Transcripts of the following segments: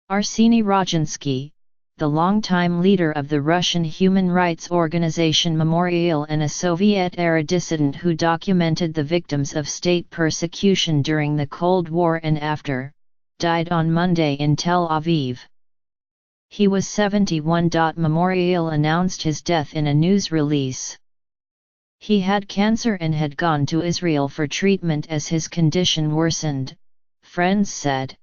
Arseny Roginsky, the longtime leader of the Russian human rights organization Memorial and a Soviet-era dissident who documented the victims of state persecution during the Cold War and after, died on Monday in Tel Aviv. He was 71. Memorial announced his death in a news release. He had cancer and had gone to Israel for treatment as his condition worsened, friends said.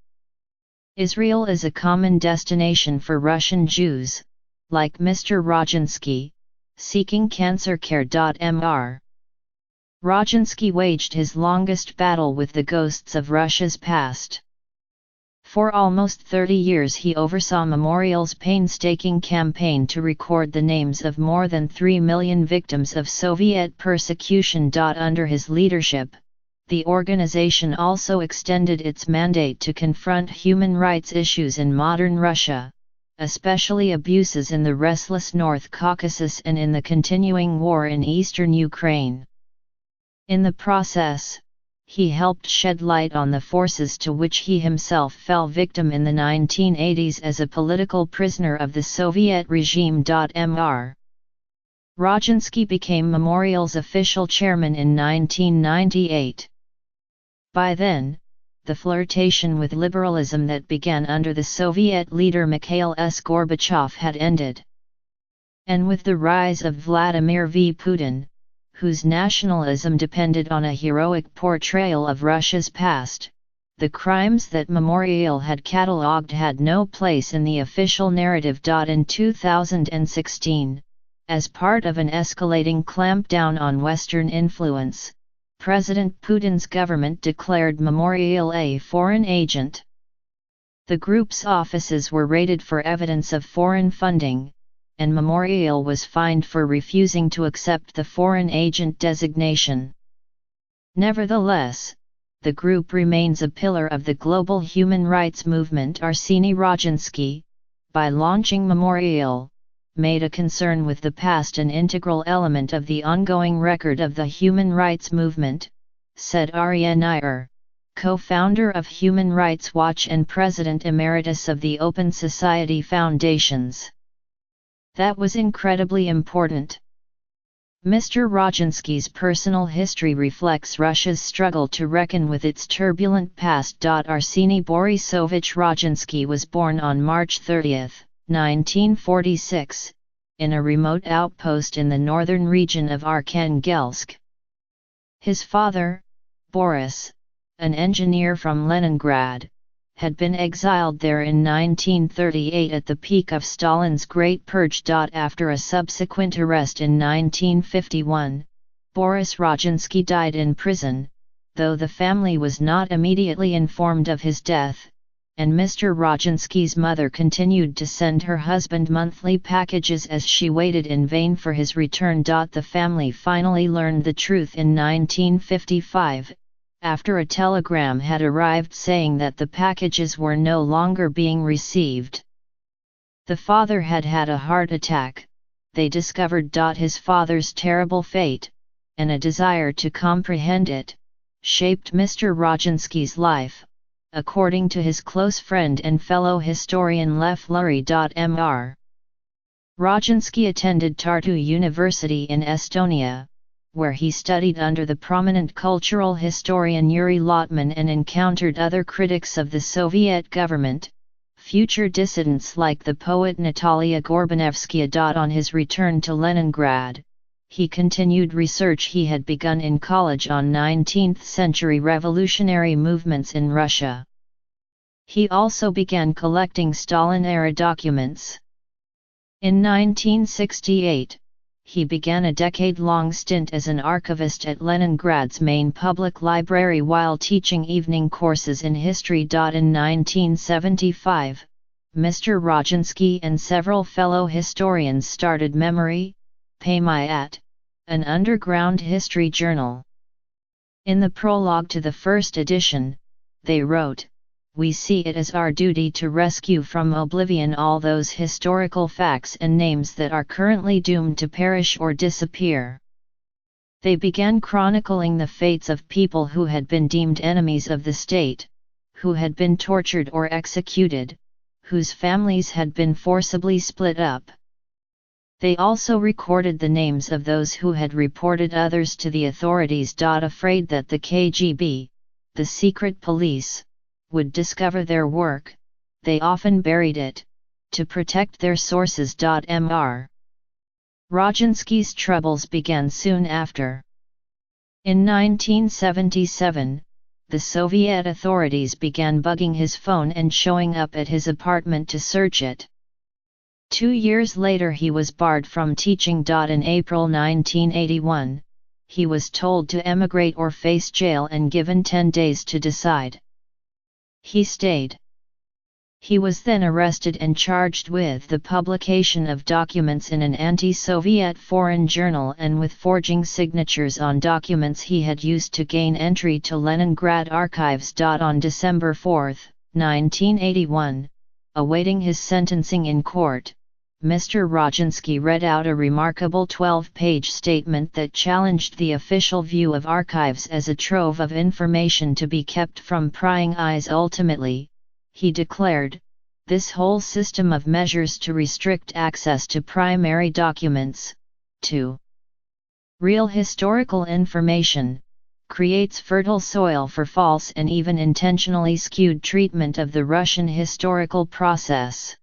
Israel is a common destination for Russian Jews, like Mr. Roginsky, seeking cancer care. Mr. Roginsky waged his longest battle with the ghosts of Russia's past. For almost 30 years he oversaw Memorial's painstaking campaign to record the names of more than 3 million victims of Soviet persecution. Under his leadership, the organization also extended its mandate to confront human rights issues in modern Russia, especially abuses in the restless North Caucasus and in the continuing war in eastern Ukraine. In the process, he helped shed light on the forces to which he himself fell victim in the 1980s as a political prisoner of the Soviet regime. Mr. Roginsky became Memorial's official chairman in 1998. By then, the flirtation with liberalism that began under the Soviet leader Mikhail Gorbachev had ended. And with the rise of Vladimir V. Putin, whose nationalism depended on a heroic portrayal of Russia's past, the crimes that Memorial had catalogued had no place in the official narrative. In 2016, as part of an escalating clampdown on Western influence, President Putin's government declared Memorial a foreign agent. The group's offices were raided for evidence of foreign funding, and Memorial was fined for refusing to accept the foreign agent designation. Nevertheless, the group remains a pillar of the global human rights movement. Arseny Roginsky, by launching Memorial, made a concern with the past an integral element of the ongoing record of the human rights movement, said Arseny, co-founder of Human Rights Watch and President Emeritus of the Open Society Foundations. That was incredibly important. Mr. Roginsky's personal history reflects Russia's struggle to reckon with its turbulent past. Arseny Borisovich Roginsky was born on March 30, 1946, in a remote outpost in the northern region of Arkhangelsk. His father, Boris, an engineer from Leningrad, had been exiled there in 1938 at the peak of Stalin's Great Purge. After a subsequent arrest in 1951, Boris Roginsky died in prison, though the family was not immediately informed of his death, and Mr. Roginsky's mother continued to send her husband monthly packages as she waited in vain for his return. The family finally learned the truth in 1955, after a telegram had arrived saying that the packages were no longer being received. The father had had a heart attack, they discovered. His father's terrible fate, and a desire to comprehend it, shaped Mr. Roginsky's life, according to his close friend and fellow historian Lev Lurie. Mr. Roginsky attended Tartu University in Estonia, where he studied under the prominent cultural historian Yuri Lotman and encountered other critics of the Soviet government, future dissidents like the poet Natalia Gorbanevskaya. On his return to Leningrad, he continued research he had begun in college on 19th-century revolutionary movements in Russia. He also began collecting Stalin-era documents. In 1968, he began a decade-long stint as an archivist at Leningrad's main public library while teaching evening courses in history. In 1975, Mr. Roginsky and several fellow historians started Memory, Paymayat, an underground history journal. In the prologue to the first edition, they wrote, "We see it as our duty to rescue from oblivion all those historical facts and names that are currently doomed to perish or disappear." They began chronicling the fates of people who had been deemed enemies of the state, who had been tortured or executed, whose families had been forcibly split up. They also recorded the names of those who had reported others to the authorities. Afraid that the KGB, the secret police, would discover their work, they often buried it, to protect their sources. Mr. Roginsky's troubles began soon after. In 1977, the Soviet authorities began bugging his phone and showing up at his apartment to search it. 2 years later he was barred from teaching. In April 1981, he was told to emigrate or face jail and given 10 days to decide. He stayed. He was then arrested and charged with the publication of documents in an anti-Soviet foreign journal and with forging signatures on documents he had used to gain entry to Leningrad archives. On December 4, 1981, awaiting his sentencing in court, Mr. Roginsky read out a remarkable 12-page statement that challenged the official view of archives as a trove of information to be kept from prying eyes. Ultimately, he declared, this whole system of measures to restrict access to primary documents, to real historical information, creates fertile soil for false and even intentionally skewed treatment of the Russian historical process.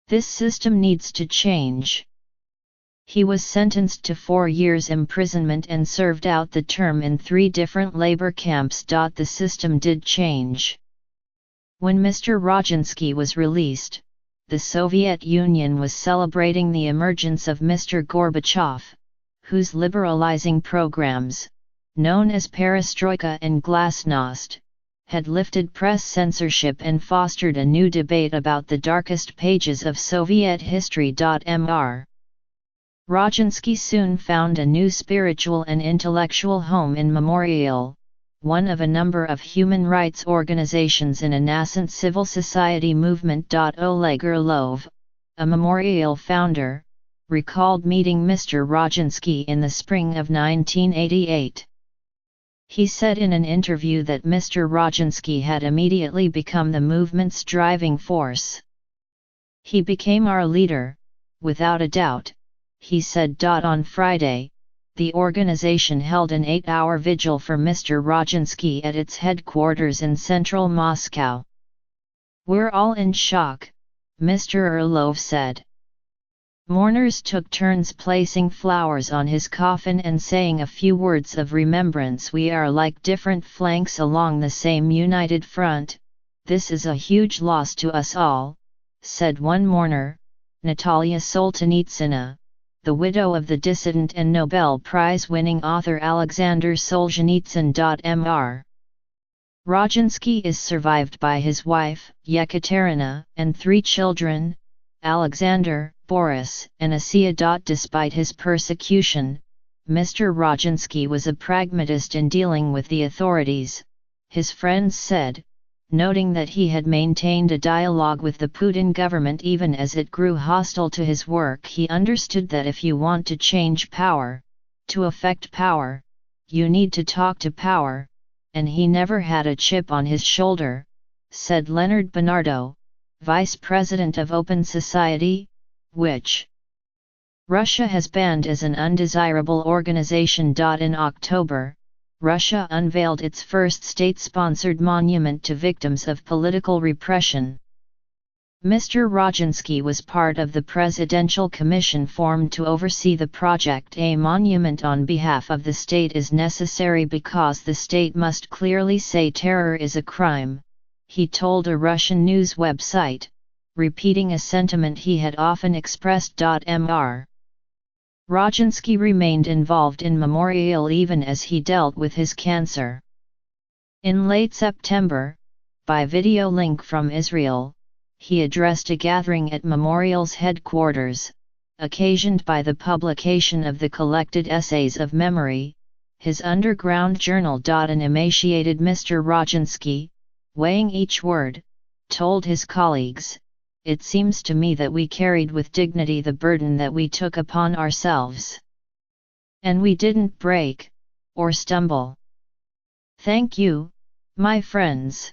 This system needs to change. He was sentenced to 4 years imprisonment and served out the term in 3 different labor camps. The system did change. When Mr. Roginsky was released, the Soviet Union was celebrating the emergence of Mr. Gorbachev, whose liberalizing programs, known as Perestroika and Glasnost, had lifted press censorship and fostered a new debate about the darkest pages of Soviet history. Mr. Roginsky soon found a new spiritual and intellectual home in Memorial, one of a number of human rights organizations in a nascent civil society movement. Oleg Orlov, a Memorial founder, recalled meeting Mr. Roginsky in the spring of 1988. He said in an interview that Mr. Roginsky had immediately become the movement's driving force. He became our leader, without a doubt, he said. On Friday, the organization held an 8-hour vigil for Mr. Roginsky at its headquarters in central Moscow. We're all in shock, Mr. Orlov said. Mourners took turns placing flowers on his coffin and saying a few words of remembrance. We are like different flanks along the same united front. This is a huge loss to us all, said one mourner, Natalia Solzhenitsina, the widow of the dissident and Nobel Prize-winning author Alexander Solzhenitsyn. Mr. Roginsky is survived by his wife, Yekaterina, and 3 children, Alexander, Boris, and Asiya. Despite his persecution, Mr. Roginsky was a pragmatist in dealing with the authorities, his friends said, noting that he had maintained a dialogue with the Putin government even as it grew hostile to his work. He understood that if you want to change power, to affect power, you need to talk to power, and he never had a chip on his shoulder, said Leonard Bernardo, vice president of Open Society, which Russia has banned as an undesirable organization. In October, Russia unveiled its first state-sponsored monument to victims of political repression. Mr. Roginsky was part of the presidential commission formed to oversee the project. A monument on behalf of the state is necessary because the state must clearly say terror is a crime, he told a Russian news website, repeating a sentiment he had often expressed. Mr. Roginsky remained involved in Memorial even as he dealt with his cancer. In late September, by video link from Israel, he addressed a gathering at Memorial's headquarters, occasioned by the publication of the collected essays of memory, his underground journal. An emaciated Mr. Roginsky, weighing each word, told his colleagues, "It seems to me that we carried with dignity the burden that we took upon ourselves. And we didn't break, or stumble. Thank you, my friends."